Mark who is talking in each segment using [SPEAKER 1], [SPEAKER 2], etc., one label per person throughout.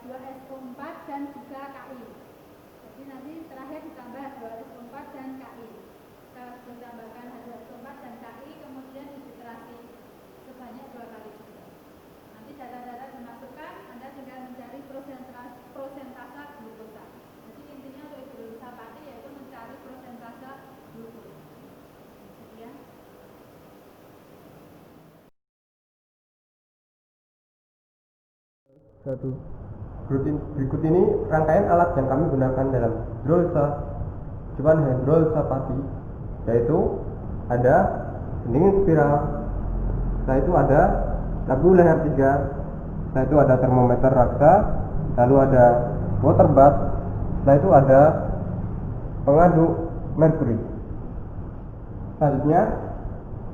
[SPEAKER 1] H2SO4 dan juga Ki. Jadi nanti terakhir ditambah H2SO4 dan Ki. Kita sudah tambahkan H2SO4 dan Ki, kemudian dititrasi sebanyak 2 kali juga. Nanti data-data dimasukkan, Anda tinggal mencari prosentase glukosa. Jadi intinya untuk hidroliza pati yaitu mencari prosentase glukosa. Sekian.
[SPEAKER 2] Berikut ini rangkaian alat yang kami gunakan dalam hidroliza pati, yaitu ada pendingin spiral, setelah itu ada labu leher 3, setelah itu ada termometer raksa, lalu ada water bath, setelah itu ada pengaduk merkuri. Selanjutnya,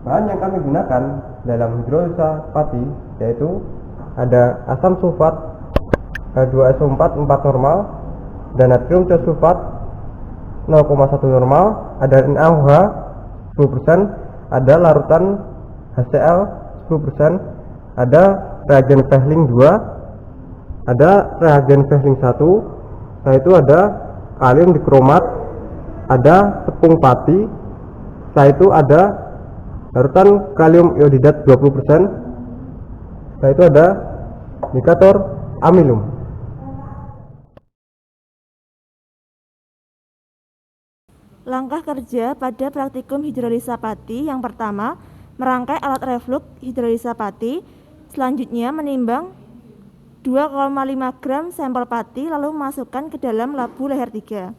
[SPEAKER 2] bahan yang kami gunakan dalam hidroliza pati yaitu ada asam sulfat H2SO4 4 normal dan natrium thiosulfat 0,1 normal, ada NaOH 10%, ada larutan HCl 10%, ada reagen Vehling 2, ada reagen Vehling 1, setelah itu ada kalium dikromat, ada tepung pati, setelah itu ada larutan kalium iodidat 20%, setelah itu ada indikator amilum.
[SPEAKER 3] Langkah kerja pada praktikum hidroliza pati yang pertama, merangkai alat reflux hidroliza pati, selanjutnya menimbang 2,5 gram sampel pati lalu masukkan ke dalam labu leher 3.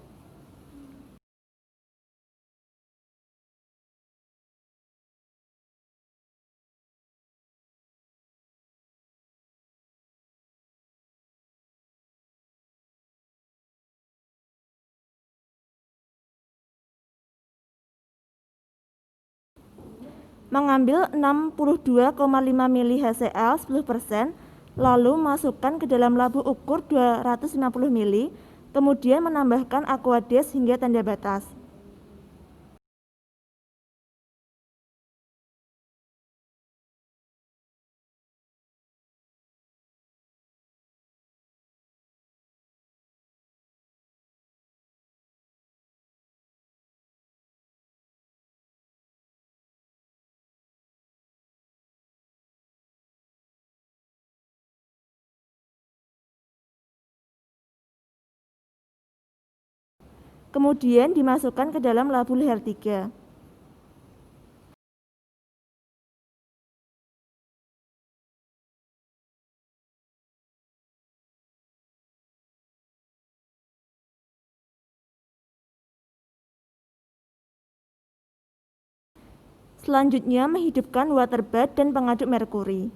[SPEAKER 3] Mengambil 62,5 ml HCl 10%, lalu masukkan ke dalam labu ukur 250 ml, kemudian menambahkan Aquades hingga tanda batas. Kemudian dimasukkan ke dalam labu leher 3. Selanjutnya menghidupkan water bath dan pengaduk merkuri.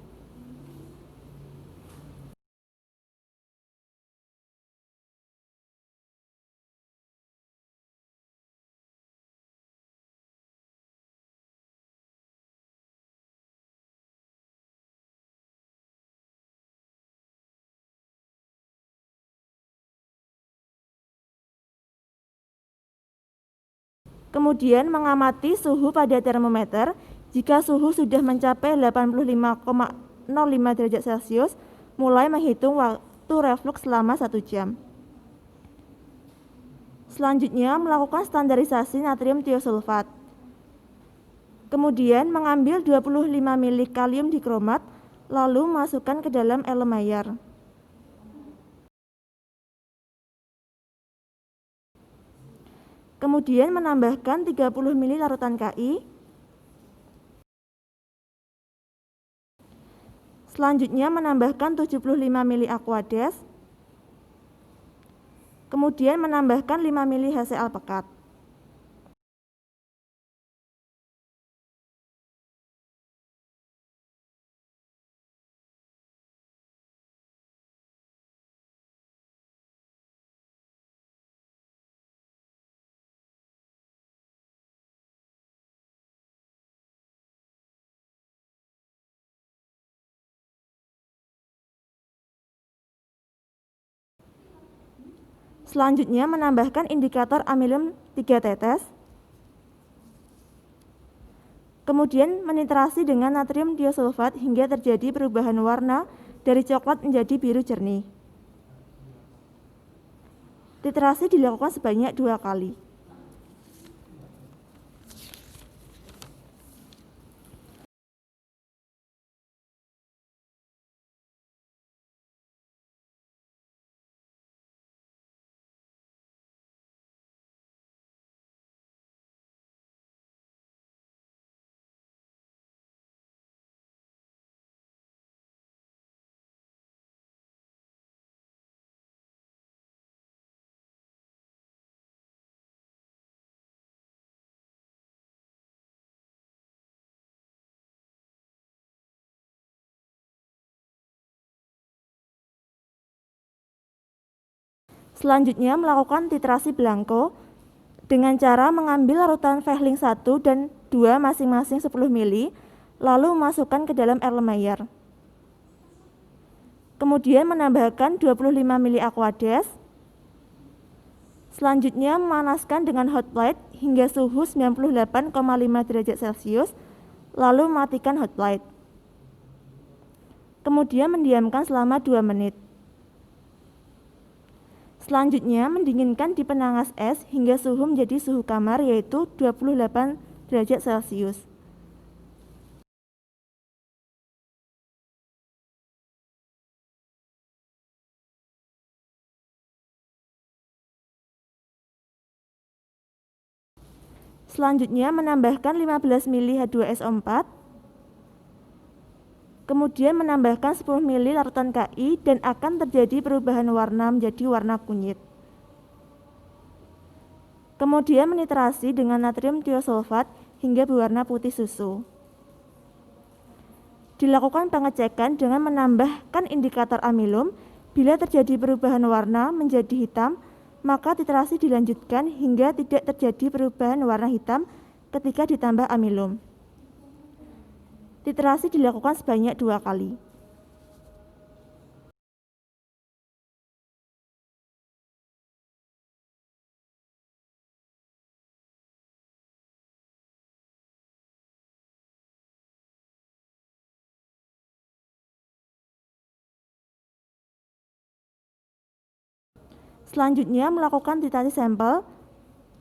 [SPEAKER 3] Kemudian mengamati suhu pada termometer. Jika suhu sudah mencapai 85,05 derajat Celcius, mulai menghitung waktu reflux selama 1 jam. Selanjutnya melakukan standarisasi natrium thiosulfat. Kemudian mengambil 25 ml kalium dikromat, lalu masukkan ke dalam Erlenmeyer. Kemudian menambahkan 30 ml larutan Ki. Selanjutnya menambahkan 75 ml Aquades. Kemudian menambahkan 5 ml HCl pekat. Selanjutnya menambahkan indikator amilum 3 tetes. Kemudian menitrasi dengan natrium thiosulfat hingga terjadi perubahan warna dari coklat menjadi biru jernih. Titrasi dilakukan sebanyak 2 kali. Selanjutnya melakukan titrasi Blanco dengan cara mengambil larutan Vehling 1 dan 2 masing-masing 10 ml, lalu memasukkan ke dalam Erlenmeyer. Kemudian menambahkan 25 ml Aquades. Selanjutnya memanaskan dengan hot plate hingga suhu 98,5 derajat Celcius, lalu mematikan hot plate. Kemudian mendiamkan selama 2 menit. Selanjutnya mendinginkan di penangas es hingga suhu menjadi suhu kamar, yaitu 28 derajat Celcius. Selanjutnya menambahkan 15 ml H2SO4. Kemudian menambahkan 10 ml larutan Ki dan akan terjadi perubahan warna menjadi warna kunyit. Kemudian menitrasi dengan natrium tiosulfat hingga berwarna putih susu. Dilakukan pengecekan dengan menambahkan indikator amilum. Bila terjadi perubahan warna menjadi hitam, maka titrasi dilanjutkan hingga tidak terjadi perubahan warna hitam ketika ditambah amilum. Titrasi dilakukan sebanyak 2 kali. Selanjutnya melakukan titrasi sampel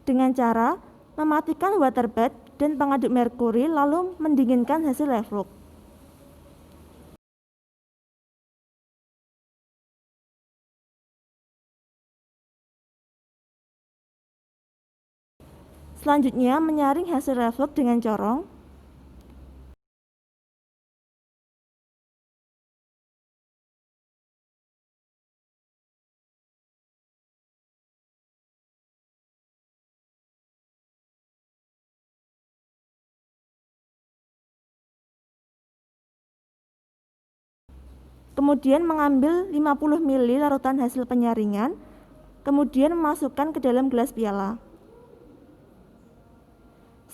[SPEAKER 3] dengan cara mematikan water bath dan pengaduk merkuri, lalu mendinginkan hasil reflux. Selanjutnya menyaring hasil reflux dengan corong. Kemudian mengambil 50 ml larutan hasil penyaringan, kemudian memasukkan ke dalam gelas piala.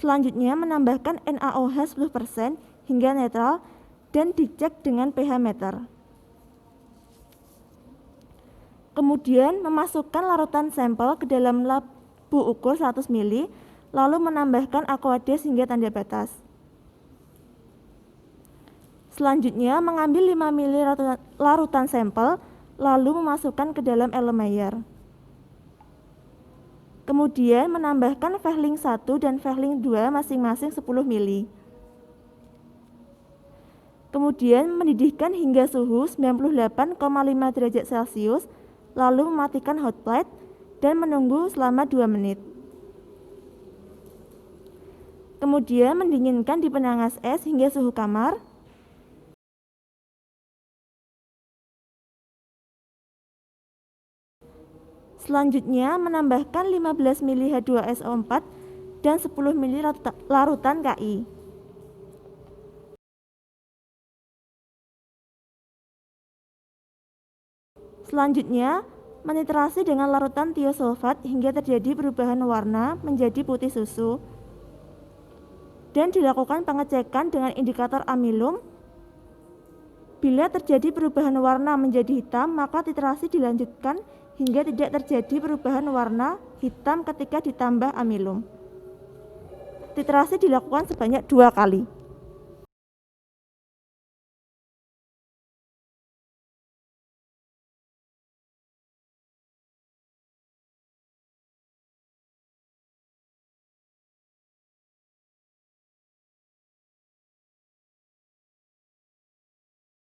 [SPEAKER 3] Selanjutnya menambahkan NaOH 10% hingga netral dan dicek dengan pH meter. Kemudian memasukkan larutan sampel ke dalam labu ukur 100 ml, lalu menambahkan Aquades hingga tanda batas. Selanjutnya mengambil 5 ml larutan sampel, lalu memasukkan ke dalam Erlenmeyer. Kemudian menambahkan Vehling 1 dan Vehling 2 masing-masing 10 ml. Kemudian mendidihkan hingga suhu 98,5 derajat Celcius, lalu mematikan hot plate dan menunggu selama 2 menit. Kemudian mendinginkan di penangas es hingga suhu kamar. Selanjutnya menambahkan 15 ml H2SO4 dan 10 ml larutan Ki. Selanjutnya menitrasi dengan larutan tiosulfat hingga terjadi perubahan warna menjadi putih susu. Dan dilakukan pengecekan dengan indikator amilum. Bila terjadi perubahan warna menjadi hitam, maka titrasi dilanjutkan hingga tidak terjadi perubahan warna hitam ketika ditambah amilum. Titrasi dilakukan sebanyak 2 kali.